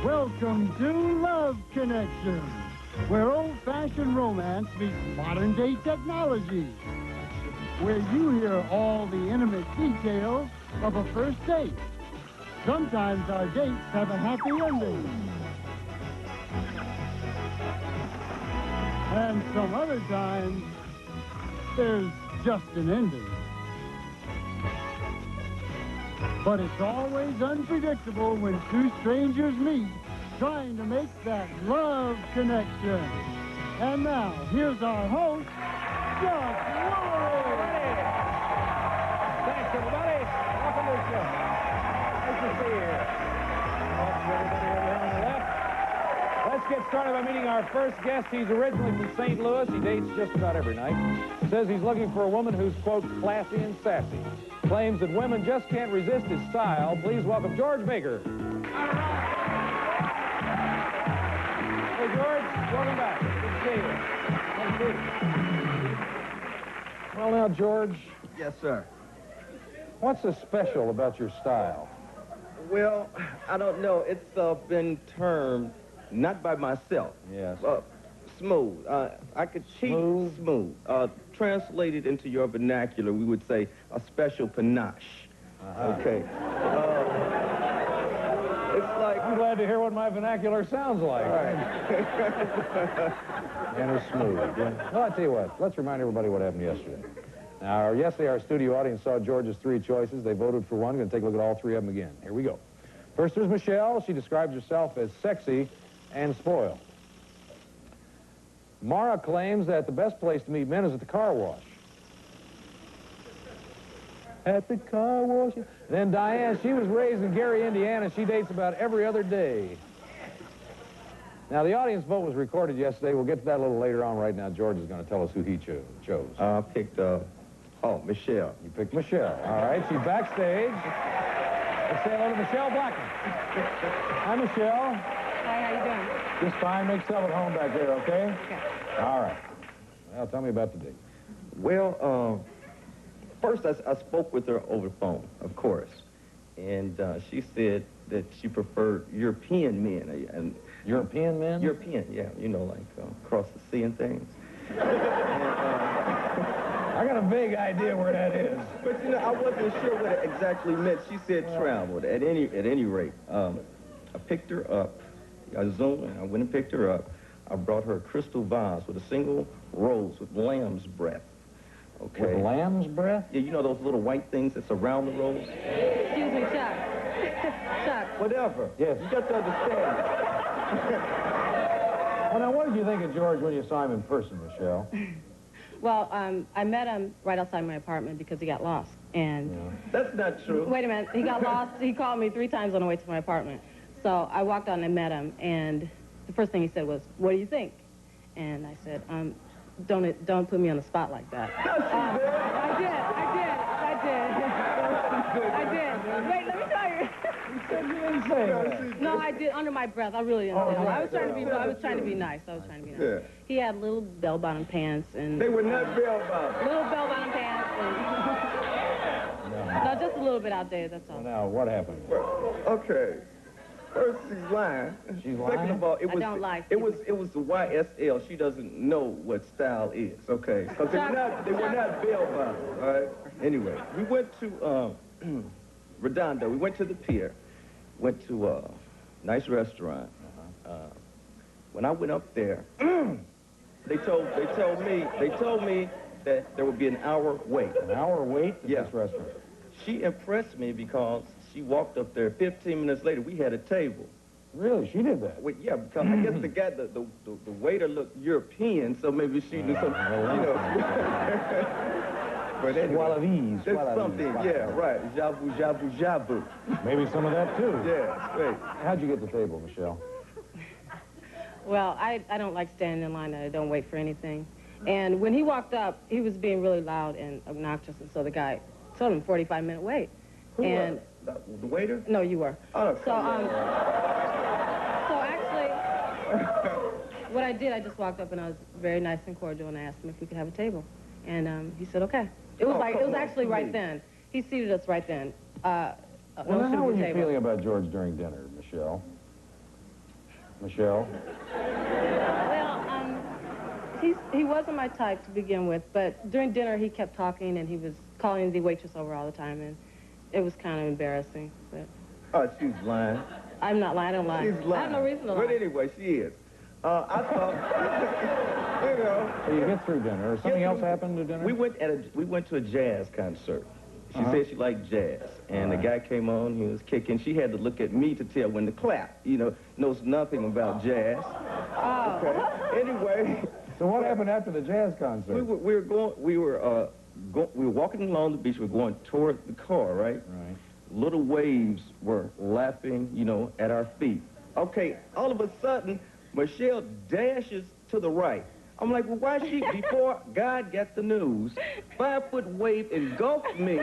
Welcome to Love Connection, where old-fashioned romance meets modern-day technology, where you hear all the intimate details of a first date. Sometimes our dates have a happy ending. And some other times, there's just an ending. But it's always unpredictable when two strangers meet, trying to make that love connection. And now, here's our host, Chuck Lorre. Thanks, everybody. Welcome to the show. Nice to see you here. Welcome everybody over here on the left. Let's get started by meeting our first guest. He's originally from St. Louis. He dates just about every night. Says he's looking for a woman who's, quote, classy and sassy. Claims that women just can't resist his style. Please welcome George Baker. All right. Hey, George, welcome back. Good to see you. Thank you. Well, now, George. Yes, sir. What's so special about your style? Well, I don't know. It's been termed, not by myself. Yes. Smooth. I could cheat smooth. Translated into your vernacular, we would say a special panache. Okay. It's like... I'm glad to hear what my vernacular sounds like. All right. And it's smooth. Yeah. Well, I'll tell you what. Let's remind everybody what happened yesterday. Now, yesterday, our studio audience saw George's three choices. They voted for one. We're going to take a look at all three of them again. Here we go. First, there's Michelle. She describes herself as sexy and spoiled. Mara claims that the best place to meet men is at the car wash. At the car wash. Then Diane, she was raised in Gary, Indiana. She dates about every other day. Now, the audience vote was recorded yesterday. We'll get to that a little later on. Right now, George is going to tell us who he chose. I picked, Michelle. You picked Michelle. All right, she's backstage. Let's say hello to Michelle Blackman. Hi, Michelle. Hi, how you doing? Just fine. Make yourself at home back there, okay? Okay. All right. Well, tell me about the date. Well, first I spoke with her over the phone, of course. And she said that she preferred European men. European men? European, yeah. You know, like across the sea and things. I got a vague idea where that is. But, you know, I wasn't sure what it exactly meant. She said traveled. At any rate, I picked her up. I zoomed and I went and picked her up. I brought her a crystal vase with a single rose with lamb's breath. Okay. With lamb's breath? Yeah, you know those little white things that's around the rose? Excuse me, Chuck. Chuck. Whatever. Yes. You got to understand. Well, now, what did you think of George when you saw him in person, Michelle? Well, I met him right outside my apartment because he got lost. And That's not true. wait a minute, he got lost. He called me 3 times on the way to my apartment. So I walked out and I met him, and the first thing he said was, "What do you think?" And I said, don't put me on the spot like that. I did. Wait, let me tell you. You said you didn't say that. No, I did under my breath. I really didn't say that. I was trying to be nice. Yeah. He had little bell-bottom pants and They were not bell-bottom. little bell-bottom pants and no, just a little bit outdated. That's all. Well, now, what happened? Well, okay. First, she's lying. She's lying? Second of all, it I don't lie. was the YSL. She doesn't know what style is, okay? Because they were not bell-bottom, all right? Anyway, we went to Redondo. We went to the pier. Went to a nice restaurant. When I went up there, they told me that there would be an hour wait. An hour wait to Yeah. this restaurant? She impressed me because she walked up there. 15 minutes later, we had a table. Really? She did that? Well, yeah, because I guess the guy, the waiter looked European, so maybe she knew some, you know. But anyway, there's something, yeah, right. Jabu, jabu, jabu. Maybe some of that, too. Yeah, that's great. How'd you get the table, Michelle? Well, I don't like standing in line and I don't wait for anything. And when he walked up, he was being really loud and obnoxious, and so the guy told him 45-minute wait. Who was? The waiter? No, you were. Oh, so actually, what I did, I just walked up and I was very nice and cordial and I asked him if we could have a table. And he said, okay. It was actually right then. He seated us right then. Well, how were you feeling about George during dinner, Michelle? Michelle? Well, he wasn't my type to begin with, but during dinner he kept talking and he was calling the waitress over all the time, and it was kind of embarrassing. But Oh, she's lying. I'm not lying. I don't lie. She's lying. I have no reason to lie. But anyway, she is. I thought, you know. So you get through dinner. Or something else happened to dinner? We went to a jazz concert. She said she liked jazz, and the guy came on. He was kicking. She had to look at me to tell when to clap. You know, knows nothing about jazz. Oh. Okay. Anyway. So what happened after the jazz concert? We were walking along the beach. We were going toward the car, right? Right. Little waves were lapping, you know, at our feet. Okay, all of a sudden, Michelle dashes to the right. I'm like, well, why she, before God got the news, 5-foot wave engulfed me.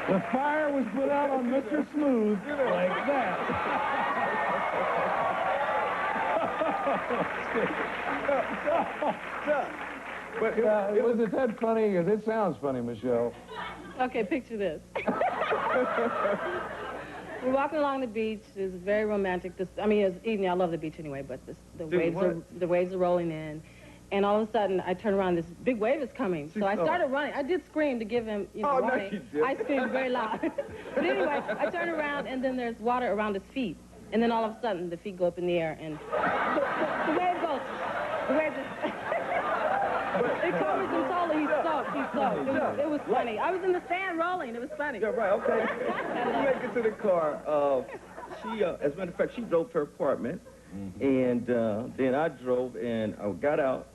The fire was put out on Mr. Smooth like that. But Was it that funny? Because it sounds funny, Michelle. Okay, picture this. We're walking along the beach. It's very romantic. It's evening. I love the beach anyway, but the waves are rolling in. And all of a sudden, I turn around, this big wave is coming. So I started running. I did scream to give him, Oh, no, warning. you didn't. I screamed very loud. But anyway, I turn around, and then there's water around his feet. And then all of a sudden, the feet go up in the air, and the wave goes. The wave just... It called me some taller. He soaked. It was funny. I was in the sand rolling. It was funny. Yeah, right, okay. We make it to the car. She, as a matter of fact, she drove to her apartment. And then I drove, and I got out,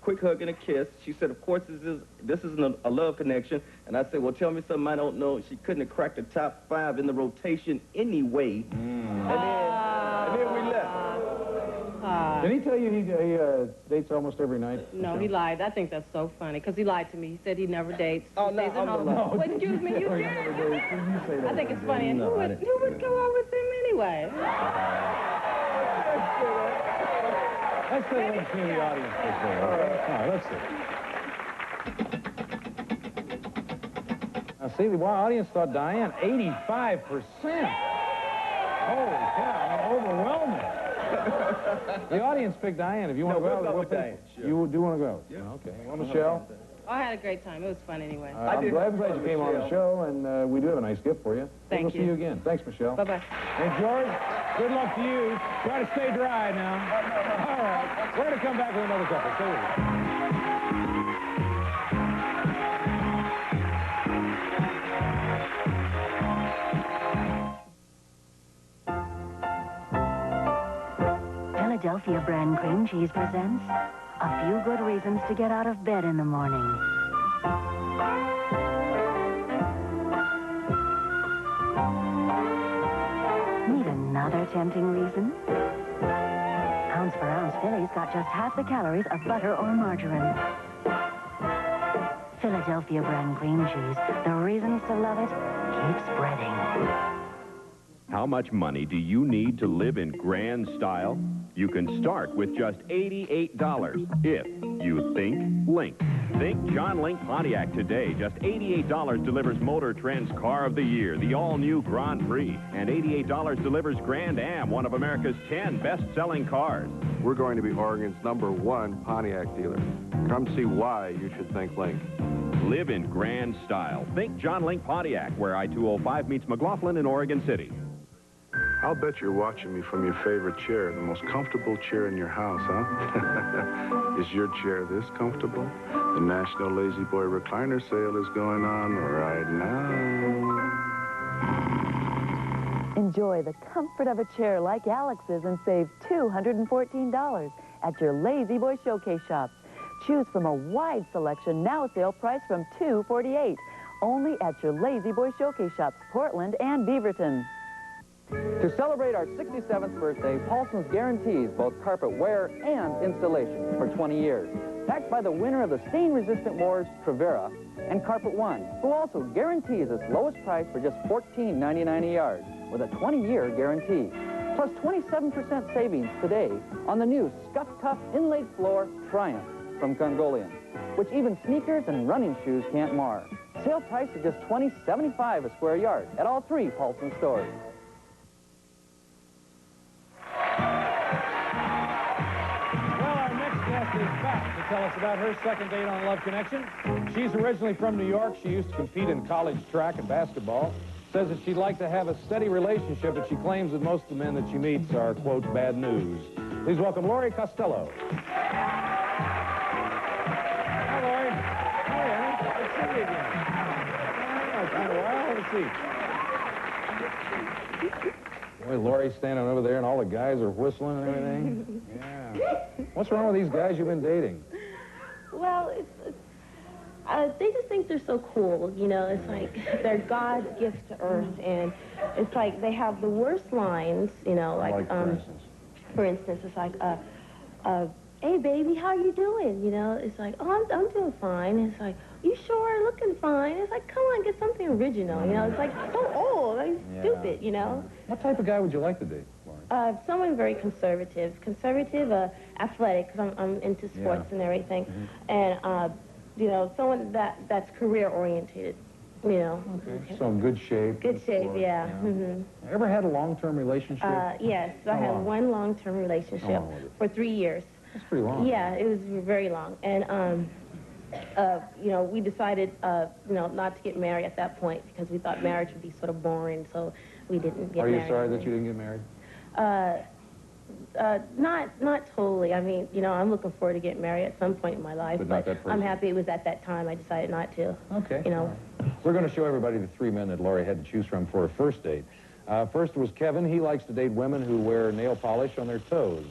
quick hug and a kiss. She said, of course, this isn't a love connection. And I said, well, tell me something I don't know. She couldn't have cracked the top 5 in the rotation anyway. And then we left. Did he tell you he dates almost every night? No, he lied. I think that's so funny, because he lied to me. He said he never dates. Oh, He no, stays at home. no. Well, excuse me, you did. I think it's funny. And who would go out with him anyway? Let's see the audience for sure. All right, let's see. Now, see, the audience thought Diane, 85%. Holy cow, overwhelming. The audience picked Diane. If you want to go out, we'll go with Diane. Sure. You do want to go? Yeah. Okay. Well, Michelle? I had a great time. It was fun anyway. I'm glad you came on the show, and we do have a nice gift for you. Thank We'll you. see you again. Thanks, Michelle. Bye-bye. Hey, George, good luck to you. Try to stay dry now. All right. We're going to come back with another couple. Stay with us. Philadelphia brand cream cheese presents a few good reasons to get out of bed in the morning. Need another tempting reason? Ounce for ounce Philly's got just half the calories of butter or margarine. Philadelphia brand cream cheese, the reasons to love it keep spreading. How much money do you need to live in grand style? You can start with just $88 if you think Link. Think John Link Pontiac today. Just $88 delivers Motor Trend's Car of the Year, the all-new Grand Prix. And $88 delivers Grand Am, one of America's 10 best-selling cars. We're going to be Oregon's #1 Pontiac dealer. Come see why you should think Link. Live in grand style. Think John Link Pontiac, where I-205 meets McLaughlin in Oregon City. I'll bet you're watching me from your favorite chair, the most comfortable chair in your house, huh? Is your chair this comfortable? The National Lazy Boy Recliner Sale is going on right now. Enjoy the comfort of a chair like Alex's and save $214 at your Lazy Boy Showcase shops. Choose from a wide selection, now sale price from $248. Only at your Lazy Boy Showcase shops, Portland and Beaverton. To celebrate our 67th birthday, Paulson's guarantees both carpet wear and installation for 20 years. Backed by the winner of the stain-resistant wars, Trevera, and Carpet One, who also guarantees its lowest price for just $14.99 a yard, with a 20-year guarantee. Plus 27% savings today on the new Scuff Tough Inlaid Floor Triumph. from Congolian, which even sneakers and running shoes can't mar. Sale price is just $20.75 a square yard at all 3 Paulson stores. Well, our next guest is back to tell us about her second date on Love Connection. She's originally from New York. She used to compete in college track and basketball. Says that she'd like to have a steady relationship, but she claims that most of the men that she meets are, quote, bad news. Please welcome Lori Costello. Hi, Lori. Hi, Annie. Good to see you again. It's been a while. Have a seat. Boy, Lori's standing over there, and all the guys are whistling and everything. Yeah. What's wrong with these guys you've been dating? Well, they just think they're so cool, you know. It's like they're God's gift to Earth, and it's like they have the worst lines, you know, like for instance, it's like, hey, baby, how you doing? You know, it's like, oh, I'm doing fine. It's like, you sure looking fine? It's like, come on, get something original, you know. It's like so old, like stupid, you know. What type of guy would you like to date, Lori? Someone very conservative, athletic, because I'm into sports and everything, and you know, someone that's career-oriented, you know. Okay. So in good shape. Good shape, yeah. Ever had a long-term relationship? Yes, I had one long-term relationship for 3 years. That's pretty long. Yeah, it was very long. And, you know, we decided, you know, not to get married at that point because we thought marriage would be sort of boring, so we didn't get married. Are you sorry that you didn't get married? Not totally. I mean, you know, I'm looking forward to getting married at some point in my life, but I'm happy it was at that time. I decided not to. Okay. You know. We're going to show everybody the 3 men that Lori had to choose from for a first date. First was Kevin. He likes to date women who wear nail polish on their toes.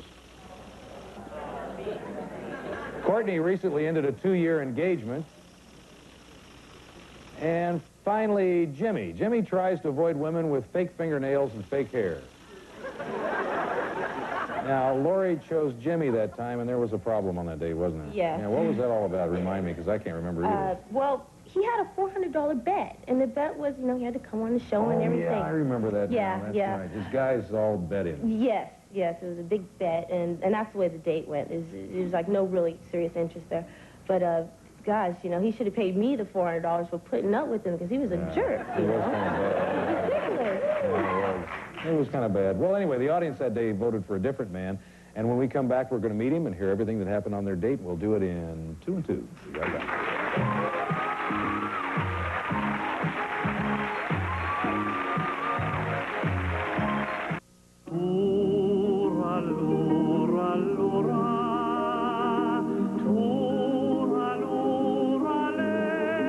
Courtney recently ended a 2-year engagement. And finally, Jimmy. Jimmy tries to avoid women with fake fingernails and fake hair. Now, Lori chose Jimmy that time, and there was a problem on that date, wasn't there? Yeah. Yeah, what was that all about? Remind me, because I can't remember either. Well, he had a $400 bet, and the bet was, you know, he had to come on the show and everything. Yeah, I remember that. Yeah, now. That's yeah. right. His guys all bet in. Yes, yes, it was a big bet, and that's the way the date went. It was like no really serious interest there. But, gosh, you know, he should have paid me the $400 for putting up with him because he was a jerk, you know? Was kind of bad. It was ridiculous. Yeah, it was kind of bad. Well, anyway, the audience that day voted for a different man, and when we come back, we're going to meet him and hear everything that happened on their date. We'll do it in 2 and 2. Be right back.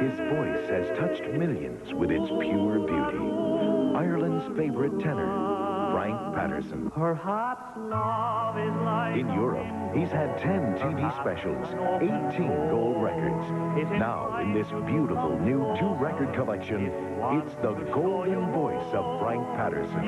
His voice has touched millions with its pure beauty. Ireland's favorite tenor, Frank Patterson. Her heart's love is like in Europe, he's had 10 TV specials, 18 gold records. Now, in this beautiful new 2-record collection, it's the golden voice of Frank Patterson.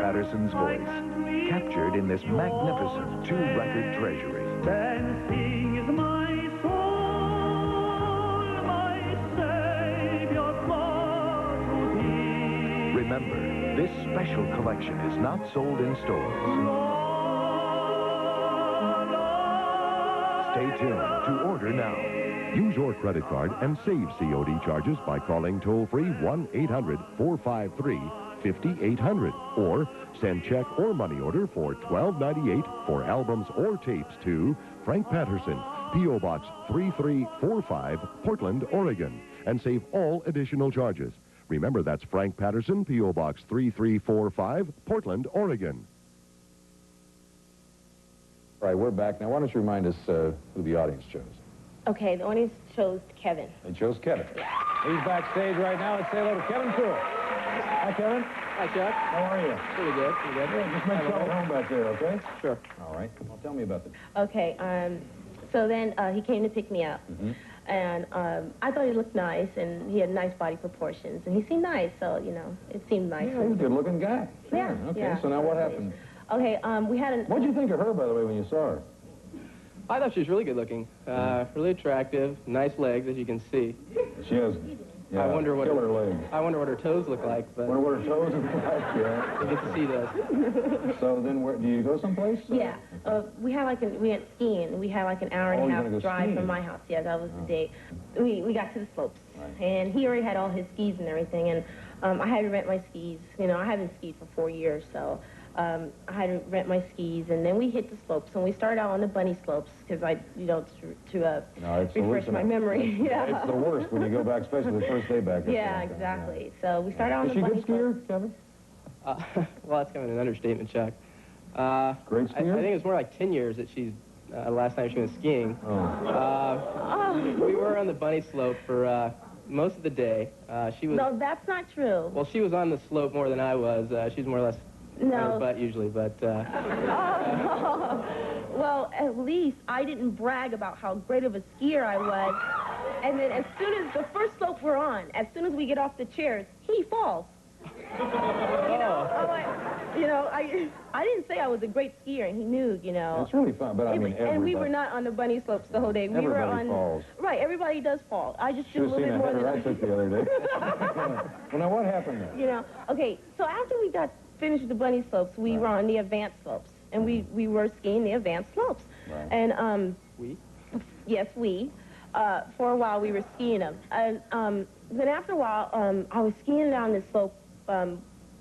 Patterson's voice, captured in this magnificent 2-record treasury. Dancing is my soul, my Savior, God to thee. Remember, this special collection is not sold in stores. Stay tuned to order now. Use your credit card and save COD charges by calling toll-free 1-800-453-5800 or send check or money order for $12.98 for albums or tapes to Frank Patterson, P.O. Box 3345, Portland, Oregon, and save all additional charges. Remember, that's Frank Patterson, P.O. Box 3345, Portland, Oregon. All right, we're back. Now, why don't you remind us who the audience chose? Okay, the audience chose Kevin. They chose Kevin. He's backstage right now. Let's say hello to Kevin Toole. Hi, Kevin. Hi, Chuck. How are you? Pretty good, pretty good. Yeah, just make yourself at home back there, okay? Sure. All right. Well, tell me about this. Okay, so then he came to pick me up. And I thought he looked nice, and he had nice body proportions, and he seemed nice, so, you know, it seemed nice. Yeah, he's a good-looking guy. Yeah. Okay, yeah. so now what happened? Okay, we had an... What'd you think of her, by the way, when you saw her? I thought she was really good looking. Really attractive, nice legs, as you can see. She has, yeah, I wonder what killer legs. I wonder what her toes look like, but... Wonder what her toes look like, yeah. You get to see those. So then, where, do you go someplace? Yeah, we went skiing. We had like an hour and a half drive skiing? from my house. Yeah, that was the day. We got to the slopes, and he already had all his skis and everything, and I had to rent my skis. You know, I haven't skied for 4 years, so I had to rent my skis, and then we hit the slopes, and we started out on the bunny slopes because refresh my memory. Yeah, it's the worst when you go back, especially the first day back. Yeah, exactly. Yeah. So we started out on the bunny slopes. Is she a good skier, Kevin? Well, that's kind of an understatement, Chuck. Great skier? I think it's more like 10 years that she's, last time she went skiing. We were on the bunny slope for most of the day. She was... No, that's not true. Well, she was on the slope more than I was. She was more or less on her butt usually, but... Well, at least I didn't brag about how great of a skier I was. And then as soon as the first slope we're on, as soon as we get off the chairs, he falls. I didn't say I was a great skier, and he knew, you know. It's really fun, but I mean, everybody. And we were not on the bunny slopes the whole day. We were on... falls. Right, everybody does fall. I just did a little bit more than... I took the other day. Well, now what happened then? You know, okay, so after we got finished the bunny slopes, we were on the advanced slopes, and we were skiing the advanced slopes. Right. And, We? Yes, we. For a while, we were skiing them. And then after a while, I was skiing down this slope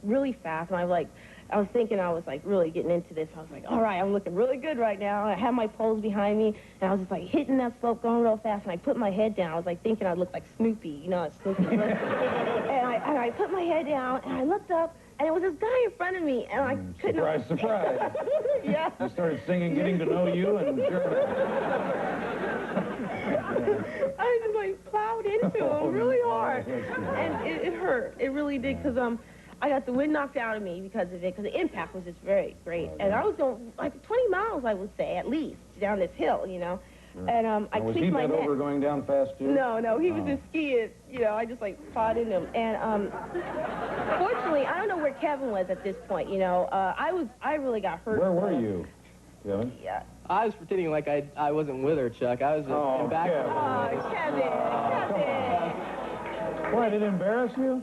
really fast, and I was thinking I was like really getting into this. I was like, all right, I'm looking really good right now. I had my poles behind me, and I was just like hitting that slope, going real fast, and I put my head down. I was like thinking I looked like Snoopy, you know, Snoopy. and I put my head down, and I looked up, and it was this guy in front of me, and I couldn't... Surprise, surprise. Yeah. I started singing Getting to Know You, and sure... I just like plowed into him really hard, and it hurt. It really did, because I got the wind knocked out of me because of it, because the impact was just very great. And I was going like 20 miles, I would say, at least, down this hill, you know. And I tweaked my neck. Was he bent over going down fast, too? No, he was just skiing, you know. I just like plowed into him. And fortunately, I don't know where Kevin was at this point, you know. I really got hurt. Where were you, Kevin? Yeah. I was pretending like I wasn't with her, Chuck. I was in back. Kevin. Oh, Kevin. Why, did it embarrass you?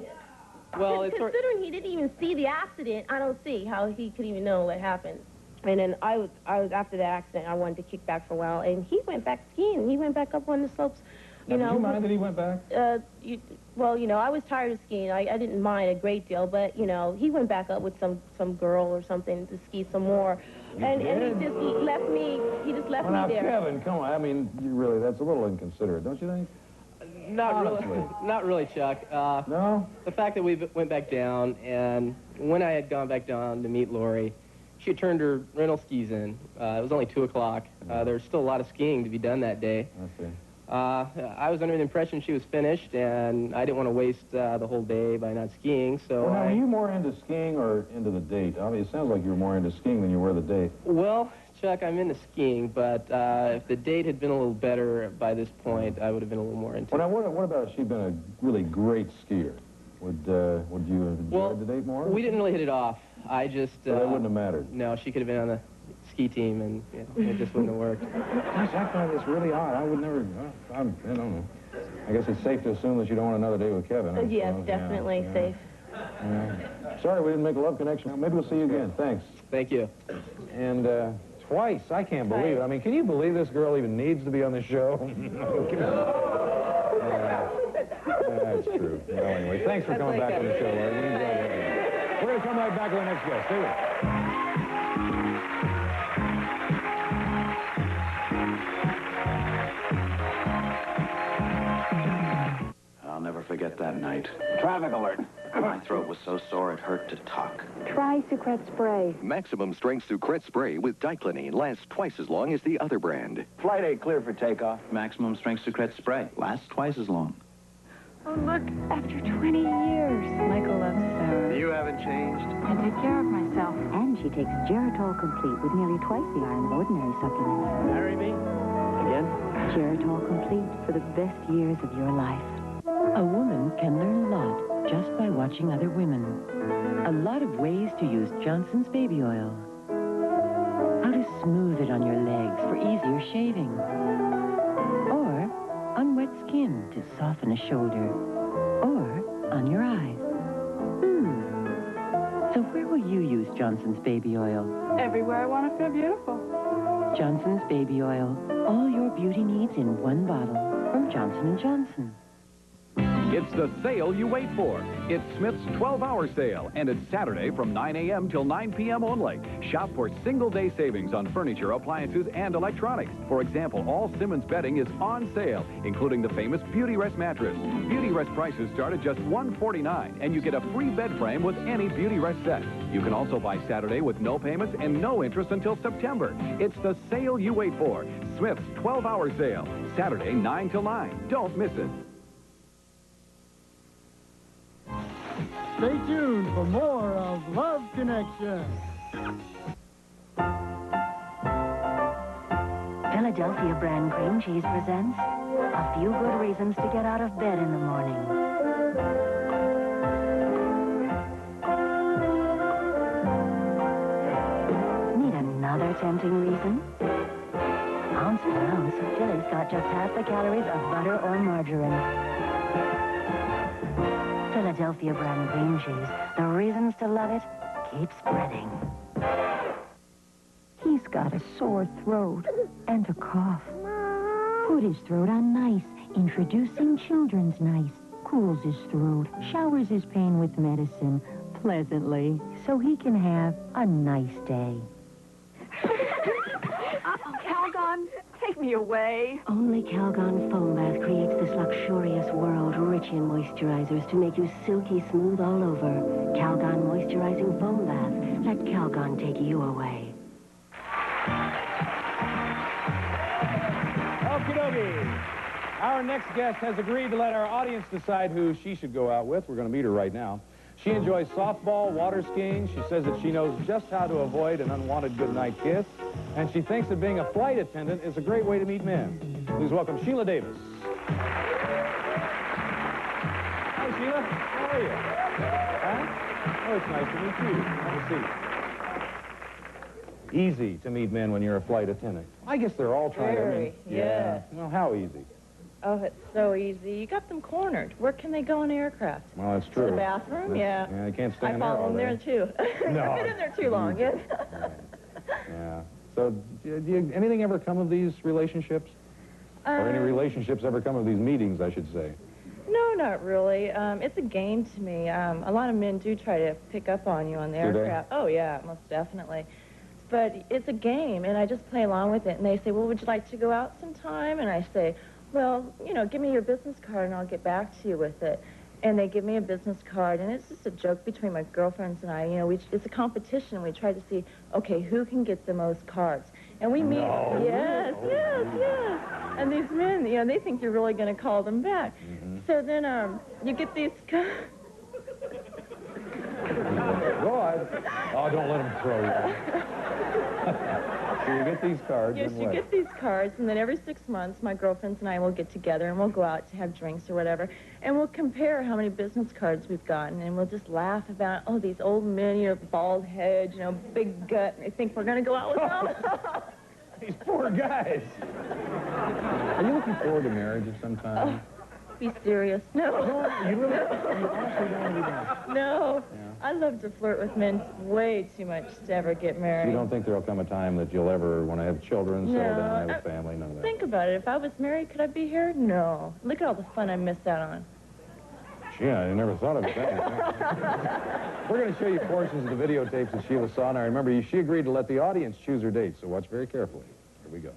Well, it's considering he didn't even see the accident, I don't see how he could even know what happened. And then I was after that accident, I wanted to kick back for a while, and he went back skiing. He went back up on the slopes. You know. Did you mind that he went back? Well, you know, I was tired of skiing. I didn't mind a great deal, but you know, he went back up with some girl or something to ski some more, and he left me. He just left me now, there. Kevin, come on. I mean, really, that's a little inconsiderate, don't you think? Not really, Chuck. No? The fact that we went back down, and when I had gone back down to meet Lori, she had turned her rental skis in. It was only 2 o'clock. There was still a lot of skiing to be done that day. I see. I was under the impression she was finished, and I didn't want to waste the whole day by not skiing, so Well, now, are you more into skiing or into the date? I mean, it sounds like you're more into skiing than you were the date. Well, Chuck, I'm into skiing, but if the date had been a little better by this point, I would have been a little more into it. Well, now, what about if she'd been a really great skier? Would you have enjoyed the date more? We didn't really hit it off. I just... So that wouldn't have mattered? No, she could have been on the ski team, and it just wouldn't have worked. Gosh, I find this really odd. I would never... I don't know. I guess it's safe to assume that you don't want another day with Kevin. Yes, definitely safe. Sorry we didn't make a love connection. Maybe we'll see you again. Thanks. Thank you. And twice. I can't believe it. I mean, can you believe this girl even needs to be on the show? That's true. Well, anyway, thanks for coming back on the show, Larry. We enjoyed it. We're going to come right back with our next guest. Stay with us. I'll never forget that night. Traffic alert. My throat was so sore it hurt to talk. Try Sucret Spray. Maximum strength Sucret spray with diclonine lasts twice as long as the other brand. Flight 8 clear for takeoff. Maximum strength Sucret spray. Lasts twice as long. Oh, look, after 20 years. Michael loves Sarah. You haven't changed. I take care of myself. And she takes Geritol Complete with nearly twice the iron of ordinary supplements. Marry me? Again? Geritol Complete for the best years of your life. A woman can learn a lot just by watching other women. A lot of ways to use Johnson's baby oil. How to smooth it on your legs for easier shaving. Or on wet skin to soften a shoulder. Or on your eyes. So where will you use Johnson's baby oil? Everywhere I want to feel beautiful. Johnson's baby oil. All your beauty needs in one bottle from Johnson & Johnson. It's the sale you wait for. It's Smith's 12-hour sale, and it's Saturday from 9 a.m. till 9 p.m. only. Shop for single-day savings on furniture, appliances, and electronics. For example, all Simmons bedding is on sale, including the famous Beauty Rest mattress. Beauty Rest prices start at just $149, and you get a free bed frame with any Beauty Rest set. You can also buy Saturday with no payments and no interest until September. It's the sale you wait for. Smith's 12-hour sale, Saturday 9 till 9. Don't miss it. Stay tuned for more of Love Connection. Philadelphia brand cream cheese presents a few good reasons to get out of bed in the morning. Need another tempting reason? Ounce for ounce, Philly's got just half the calories of butter or margarine. Philadelphia brand cream cheese. The reasons to love it keep spreading. He's got a sore throat and a cough. Put his throat on Nice. Introducing Children's Nice. Cools his throat, showers his pain with medicine pleasantly, so he can have a nice day. Calgon, take me away. Only Calgon Foam Bath creates this luxurious world rich in moisturizers to make you silky smooth all over. Calgon Moisturizing Foam Bath. Let Calgon take you away. Okie dokie. Our next guest has agreed to let our audience decide who she should go out with. We're going to meet her right now. She enjoys softball, water skiing. She says that she knows just how to avoid an unwanted goodnight kiss. And she thinks that being a flight attendant is a great way to meet men. Please welcome Sheila Davis. Hi, Sheila. How are you? Huh? Oh, it's nice to meet you. Have a seat. Easy to meet men when you're a flight attendant. I guess they're all trying Very, to... yeah. Well, how easy? Oh, it's so easy. You got them cornered. Where can they go in the aircraft? Well, that's true. To the bathroom? Yeah. Yeah, you can't I stand there follow all them there, day. too. No. I've been in there too long, yes. Yeah. So, anything ever come of these relationships? Or any relationships ever come of these meetings, I should say? No, not really. It's a game to me. A lot of men do try to pick up on you on the Do they? aircraft. Oh, yeah, most definitely. But it's a game, and I just play along with it. And they say, well, would you like to go out sometime? And I say, well, you know, give me your business card, and I'll get back to you with it. And they give me a business card, and it's just a joke between my girlfriends and I. You know, it's a competition. We try to see, okay, who can get the most cards. And we meet. No. Yes, yes, yes. And these men, you know, they think you're really going to call them back. So then you get these cards. Go on. Oh, don't let them throw you. So you get these cards. Yes, and you what? get these cards, and then every 6 months, my girlfriends and I will get together, and we'll go out to have drinks or whatever, and we'll compare how many business cards we've gotten, and we'll just laugh about, oh, these old men, you know, bald head, you know, big gut, and they think we're going to go out with them. These poor guys. Are you looking forward to marriage at some time? Oh, be serious. No. No, you really, you honestly don't want to be married. No. Yeah. I love to flirt with men way too much to ever get married. You don't think there'll come a time that you'll ever want to have children, settle No, down, have a family, none of that? Think about it. If I was married, could I be here? No. Look at all the fun I missed out on. Gee, I never thought of it that way. We're going to show you portions of the videotapes that Sheila saw. Now, remember, she agreed to let the audience choose her date, so watch very carefully. Here we go.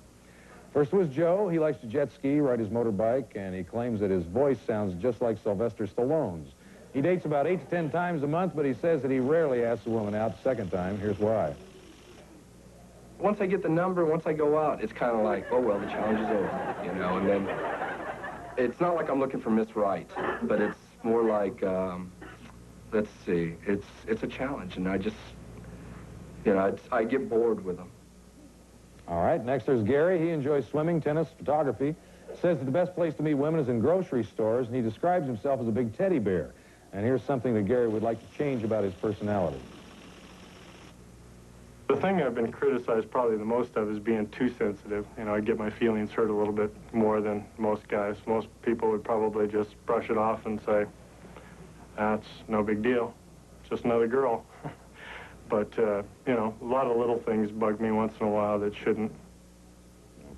First was Joe. He likes to jet ski, ride his motorbike, and he claims that his voice sounds just like Sylvester Stallone's. He dates about 8 to 10 times a month, but he says that he rarely asks a woman out the second time. Here's why. Once I get the number, once I go out, it's kind of like, oh, well, the challenge is over, you know, and then it's not like I'm looking for Miss Right, but it's more like, let's see, it's a challenge, and I just, you know, I get bored with them. All right, next there's Gary. He enjoys swimming, tennis, photography. Says that the best place to meet women is in grocery stores, and he describes himself as a big teddy bear. And here's something that Gary would like to change about his personality. The thing I've been criticized probably the most of is being too sensitive. You know, I get my feelings hurt a little bit more than most guys. Most people would probably just brush it off and say, that's no big deal, just another girl. But, you know, a lot of little things bug me once in a while that shouldn't.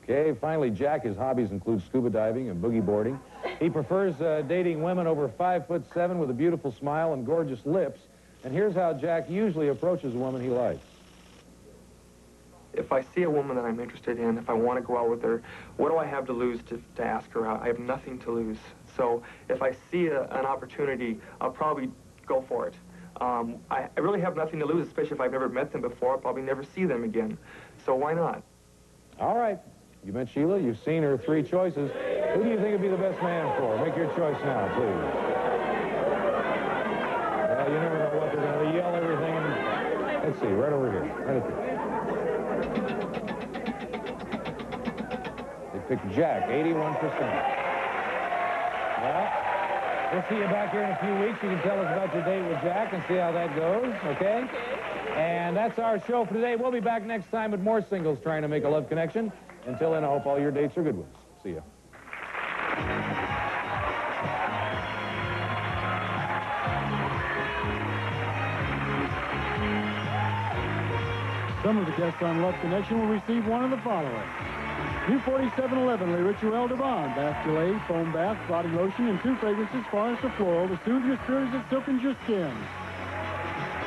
Okay, finally, Jack, his hobbies include scuba diving and boogie boarding. He prefers dating women over 5'7" with a beautiful smile and gorgeous lips. And here's how Jack usually approaches a woman he likes. If I see a woman that I'm interested in, if I want to go out with her, what do I have to lose to ask her out? I have nothing to lose. So if I see an opportunity, I'll probably go for it. I really have nothing to lose, especially if I've never met them before. I'll probably never see them again. So why not? All right. You met Sheila. You've seen her 3 choices. Who do you think would be the best man for her? Make your choice now, please. Well, you never know what they're going to yell everything. And... Let's see, right over here. Right up here. They picked Jack, 81%. Well, we'll see you back here in a few weeks. You can tell us about your date with Jack and see how that goes, okay? And that's our show for today. We'll be back next time with more singles trying to make a love connection. Until then, I hope all your dates are good ones. See ya. Some of the guests on Love Connection will receive one of the following. New 4711 Le Rituel de Bond, bath gelée, foam bath, body lotion, and 2 fragrances, forest of floral, to soothe your spirits and silken your skin.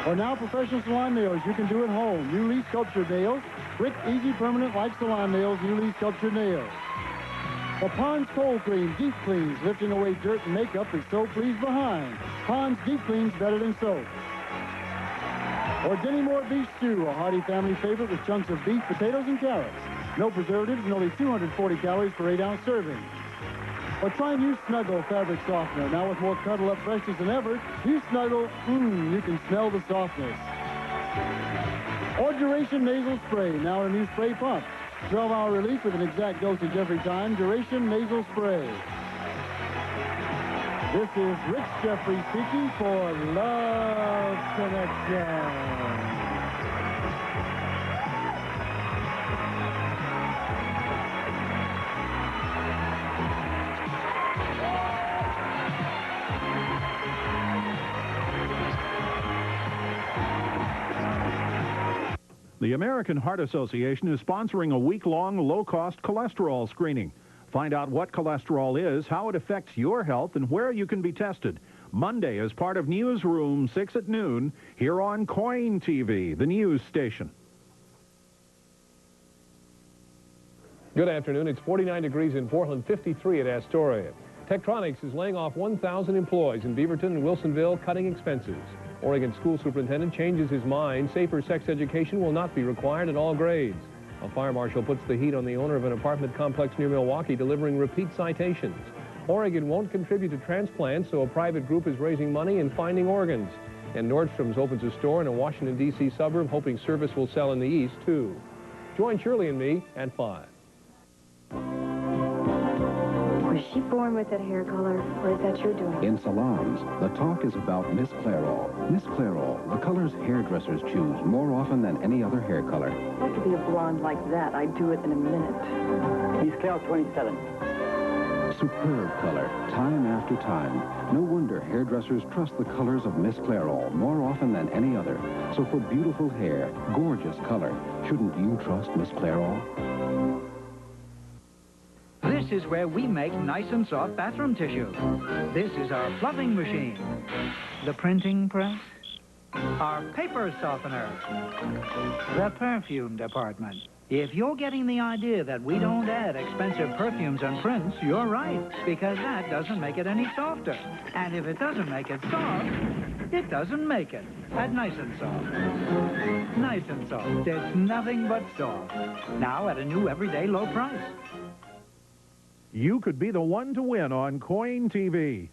Or now professional salon nails you can do at home. Newly sculptured nails, quick, easy, permanent, like salon nails, newly sculptured nails. The Pond's Cold Cream Deep Cleans, lifting away dirt and makeup is so pleased behind. Pond's Deep Cleans better than soap. Or Denny Moore Beef Stew, a hearty family favorite with chunks of beef, potatoes, and carrots. No preservatives and only 240 calories per 8-ounce serving. Or try new Snuggle fabric softener. Now with more cuddle-up freshness than ever, you Snuggle, you can smell the softness. Or Duration Nasal Spray, now a new spray pump. 12-hour relief with an exact dosage every time. Duration Nasal Spray. This is Rich Jeffrey speaking for Love Connection. The American Heart Association is sponsoring a week-long low-cost cholesterol screening. Find out what cholesterol is, how it affects your health, and where you can be tested. Monday as part of Newsroom 6 at noon here on KOIN TV, the news station. Good afternoon. It's 49 degrees in Portland, 53 at Astoria. Tektronix is laying off 1,000 employees in Beaverton and Wilsonville, cutting expenses. Oregon school superintendent changes his mind. Safer sex education will not be required at all grades. A fire marshal puts the heat on the owner of an apartment complex near Milwaukee, delivering repeat citations. Oregon won't contribute to transplants, so a private group is raising money and finding organs. And Nordstrom's opens a store in a Washington, D.C. suburb, hoping service will sell in the East, too. Join Shirley and me at 5. Was she born with that hair color, or is that your doing? In salons, the talk is about Miss Clairol. Miss Clairol, the colors hairdressers choose more often than any other hair color. If I could be a blonde like that, I'd do it in a minute. Miss Clairol 27. Superb color, time after time. No wonder hairdressers trust the colors of Miss Clairol more often than any other. So for beautiful hair, gorgeous color, shouldn't you trust Miss Clairol? This is where we make nice and soft bathroom tissue. This is our fluffing machine. The printing press. Our paper softener. The perfume department. If you're getting the idea that we don't add expensive perfumes and prints, you're right, because that doesn't make it any softer. And if it doesn't make it soft, it doesn't make it. At Nice and Soft. Nice and Soft. It's nothing but soft. Now at a new everyday low price. You could be the one to win on KOIN TV.